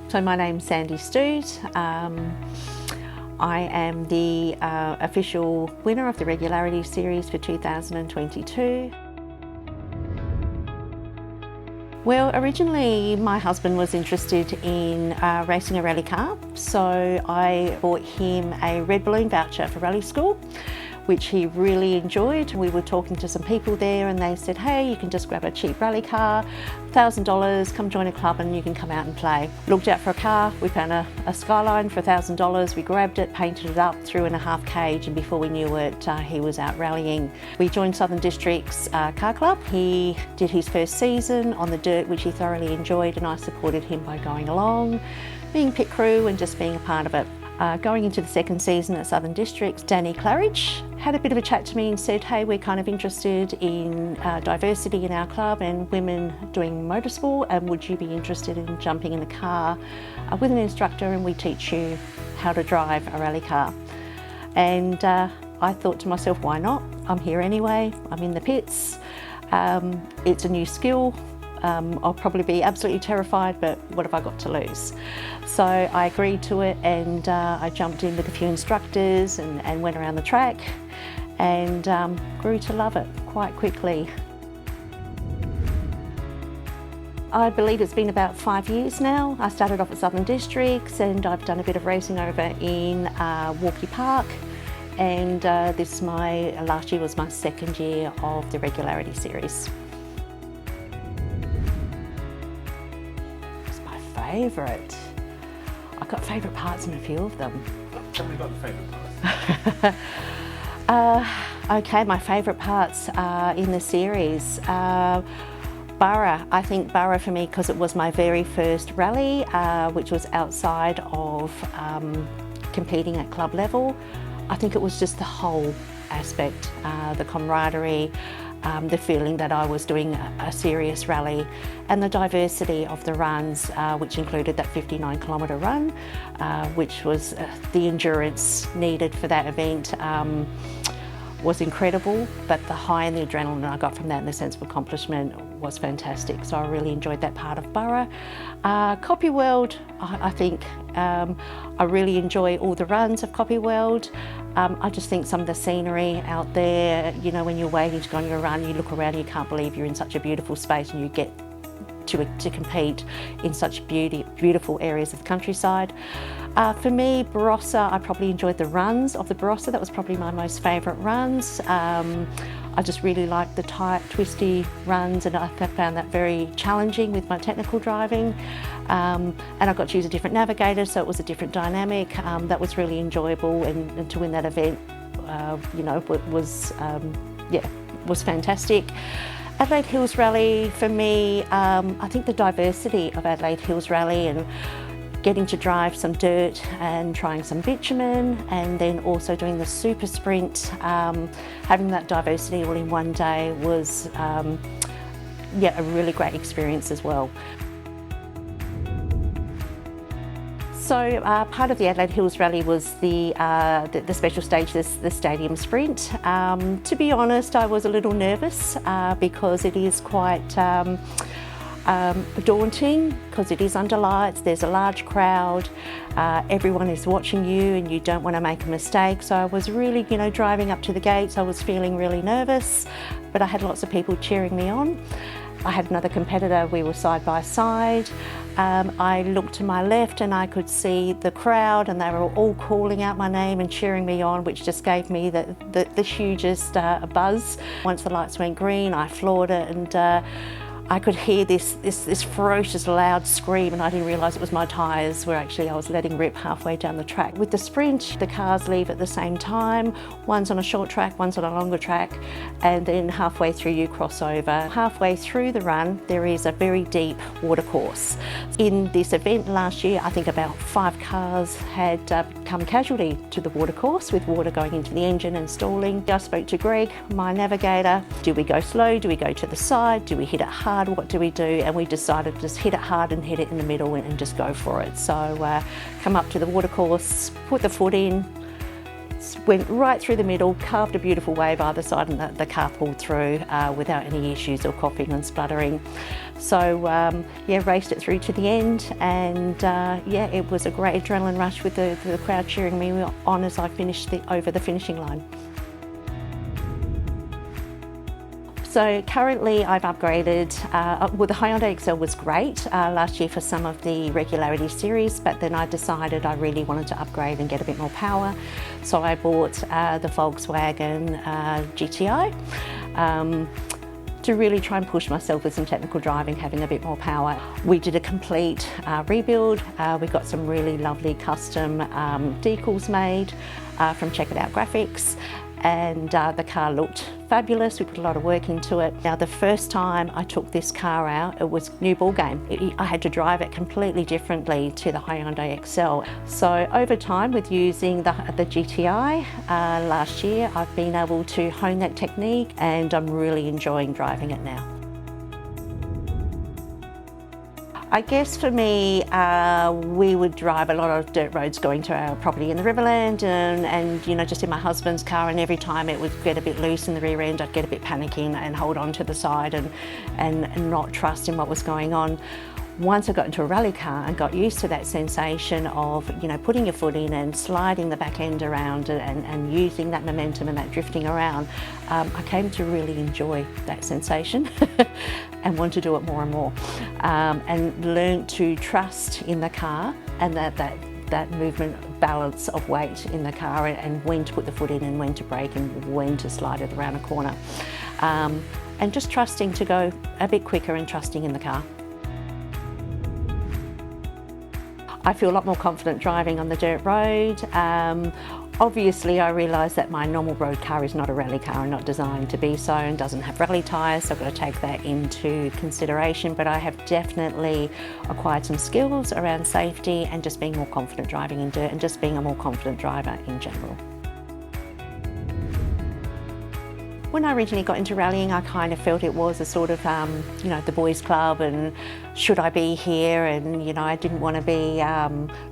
So my name's Sandi Stuut. I am the official winner of the Regularity Series for 2022. Well, originally my husband was interested in racing a rally car, so I bought him a red balloon voucher for rally school, which he really enjoyed. We were talking to some people there and they said, hey, you can just grab a cheap rally car, $1,000, come join a club and you can come out and play. Looked out for a car, we found a Skyline for $1,000, we grabbed it, painted it up, threw in a half cage, and before we knew it, he was out rallying. We joined Southern District's car club. He did his first season on the dirt, which he thoroughly enjoyed, and I supported him by going along, being pit crew and just being a part of it. Going into the second season at Southern Districts, Danny Claridge had a bit of a chat to me and said, hey, we're kind of interested in diversity in our club and women doing motorsport, and would you be interested in jumping in a car with an instructor and we teach you how to drive a rally car? And I thought to myself, why not? I'm here anyway, I'm in the pits, it's a new skill. I'll probably be absolutely terrified, but what have I got to lose? So I agreed to it, and I jumped in with a few instructors and went around the track and grew to love it quite quickly. I believe it's been about 5 years now. I started off at Southern Districts and I've done a bit of racing over in Walkie Park, and last year was my second year of the Regularity Series. Favourite? I've got favourite parts in a few of them. Tell me about the favourite parts. Okay, my favourite parts in the series. Burra. I think Burra for me, because it was my very first rally, which was outside of competing at club level. I think it was just the whole aspect, the camaraderie, the feeling that I was doing a serious rally, and the diversity of the runs, which included that 59-kilometre run, which was the endurance needed for that event, was incredible, but the high and the adrenaline I got from that and the sense of accomplishment was fantastic. So I really enjoyed that part of Burra. Copy World, I think I really enjoy all the runs of Copy World. I just think some of the scenery out there, you know, when you're waiting to go on your run, you look around and you can't believe you're in such a beautiful space and you get to compete in such beautiful areas of the countryside. For me, Barossa, I probably enjoyed the runs of the Barossa. That was probably my most favourite runs. I just really liked the tight, twisty runs, and I found that very challenging with my technical driving. And I got to use a different navigator, so it was a different dynamic. That was really enjoyable, and to win that event, you know, was fantastic. Adelaide Hills Rally, for me, I think the diversity of Adelaide Hills Rally and getting to drive some dirt and trying some bitumen, and then also doing the super sprint, having that diversity all in one day was a really great experience as well. So part of the Adelaide Hills Rally was the special stage, the stadium sprint. To be honest, I was a little nervous because it is quite daunting, because it is under lights, there's a large crowd, everyone is watching you and you don't want to make a mistake. So I was really, you know, driving up to the gates, I was feeling really nervous, but I had lots of people cheering me on. I had another competitor, we were side by side. I looked to my left and I could see the crowd, and they were all calling out my name and cheering me on, which just gave me the hugest buzz. Once the lights went green, I floored it, and I could hear this ferocious loud scream, and I didn't realise it was my tyres where actually I was letting rip halfway down the track. With the sprint, the cars leave at the same time. One's on a short track, one's on a longer track, and then halfway through you cross over. Halfway through the run, there is a very deep watercourse. In this event last year, I think about 5 cars had become casualty to the watercourse, with water going into the engine and stalling. I spoke to Greg, my navigator. Do we go slow? Do we go to the side? Do we hit it hard? What do we do? And we decided to just hit it hard and hit it in the middle and just go for it. So come up to the watercourse, put the foot in, went right through the middle, carved a beautiful wave either side, and the car pulled through without any issues or coughing and spluttering. So yeah, raced it through to the end, and yeah, it was a great adrenaline rush with the crowd cheering me on as I finished over the finishing line. So currently I've upgraded, well, the Hyundai Excel was great last year for some of the Regularity Series, but then I decided I really wanted to upgrade and get a bit more power. So I bought the Volkswagen GTI to really try and push myself with some technical driving, having a bit more power. We did a complete rebuild. We got some really lovely custom decals made from Check It Out Graphics, and the car looked fabulous. We put a lot of work into it. Now, the first time I took this car out, it was a new ball game. I had to drive it completely differently to the Hyundai Excel. So over time, with using the GTI last year, I've been able to hone that technique, and I'm really enjoying driving it now. I guess for me, we would drive a lot of dirt roads going to our property in the Riverland, and you know, just in my husband's car, and every time it would get a bit loose in the rear end, I'd get a bit panicking and hold on to the side and not trust in what was going on. Once I got into a rally car and got used to that sensation of, you know, putting your foot in and sliding the back end around and using that momentum and that drifting around, I came to really enjoy that sensation and want to do it more and more, and learn to trust in the car and that movement balance of weight in the car, and when to put the foot in and when to brake and when to slide it around a corner, and just trusting to go a bit quicker and trusting in the car. I feel a lot more confident driving on the dirt road. Obviously, I realise that my normal road car is not a rally car and not designed to be so, and doesn't have rally tyres, so I've got to take that into consideration. But I have definitely acquired some skills around safety and just being more confident driving in dirt, and just being a more confident driver in general. When I originally got into rallying, I kind of felt it was a sort of, you know, the boys' club, and should I be here? And, you know, I didn't want to be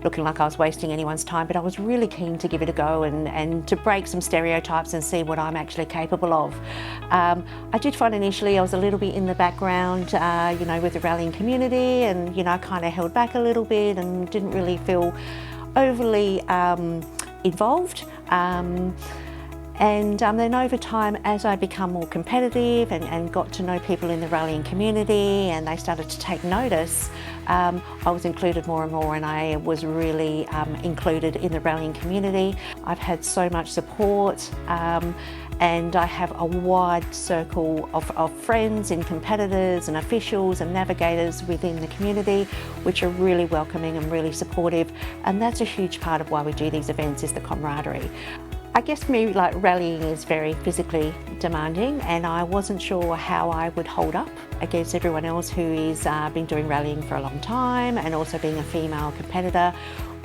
looking like I was wasting anyone's time, but I was really keen to give it a go and to break some stereotypes and see what I'm actually capable of. I did find initially I was a little bit in the background, you know, with the rallying community, and, you know, I kind of held back a little bit and didn't really feel overly involved. And then over time, as I become more competitive and got to know people in the rallying community, and they started to take notice, I was included more and more, and I was really included in the rallying community. I've had so much support, and I have a wide circle of friends and competitors and officials and navigators within the community, which are really welcoming and really supportive. And that's a huge part of why we do these events, is the camaraderie. I guess for me, like, rallying is very physically demanding, and I wasn't sure how I would hold up against everyone else who is been doing rallying for a long time, and also being a female competitor,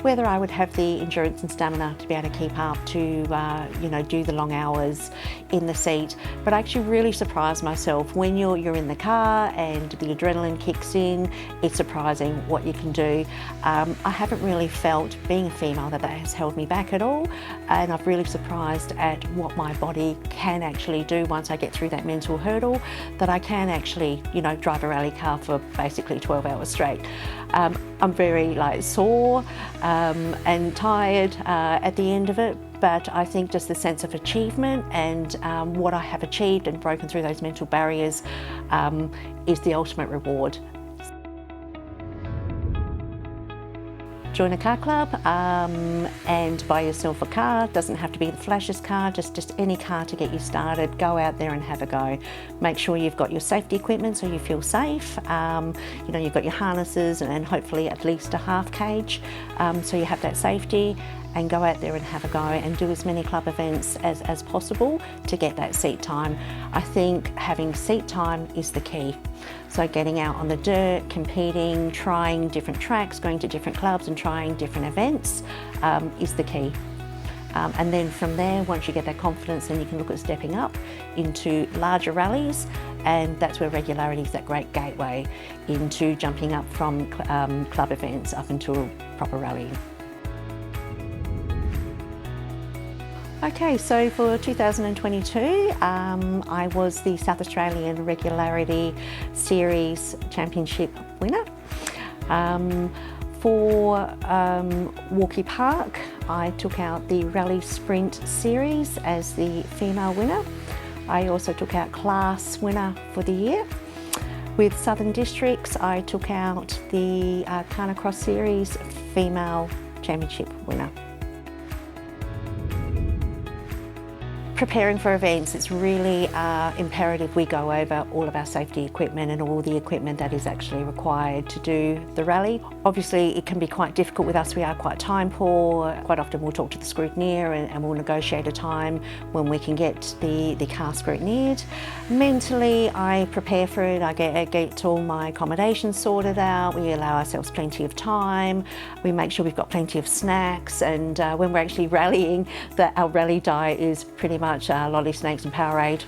whether I would have the endurance and stamina to be able to keep up to, you know, do the long hours in the seat. But I actually really surprised myself when you're in the car and the adrenaline kicks in. It's surprising what you can do. I haven't really felt, being a female, that has held me back at all, and I've really surprised at what my body can actually do once I get through that mental hurdle, that I can actually, you know, drive a rally car for basically 12 hours straight. I'm very sore and tired at the end of it, but I think just the sense of achievement and what I have achieved and broken through those mental barriers is the ultimate reward. Join a car club and buy yourself a car. It doesn't have to be the flashiest car, just any car to get you started. Go out there and have a go. Make sure you've got your safety equipment so you feel safe. You know, you've got your harnesses and hopefully at least a half cage, so you have that safety. And go out there and have a go and do as many club events as possible to get that seat time. I think having seat time is the key. So getting out on the dirt, competing, trying different tracks, going to different clubs and trying different events is the key. And then from there, once you get that confidence, then you can look at stepping up into larger rallies, and that's where regularity is that great gateway into jumping up from club events up into a proper rally. Okay, so for 2022, I was the South Australian Regularity Series Championship winner. For Walkie Park, I took out the Rally Sprint Series as the female winner. I also took out class winner for the year. With Southern Districts, I took out the Carnacross Series female championship winner. Preparing for events, it's really imperative we go over all of our safety equipment and all the equipment that is actually required to do the rally. Obviously, it can be quite difficult with us. We are quite time poor. Quite often we'll talk to the scrutineer and we'll negotiate a time when we can get the car scrutineered. Mentally, I prepare for it. I get all my accommodations sorted out. We allow ourselves plenty of time. We make sure we've got plenty of snacks, and when we're actually rallying, our rally diet is pretty much lolly snakes and Powerade.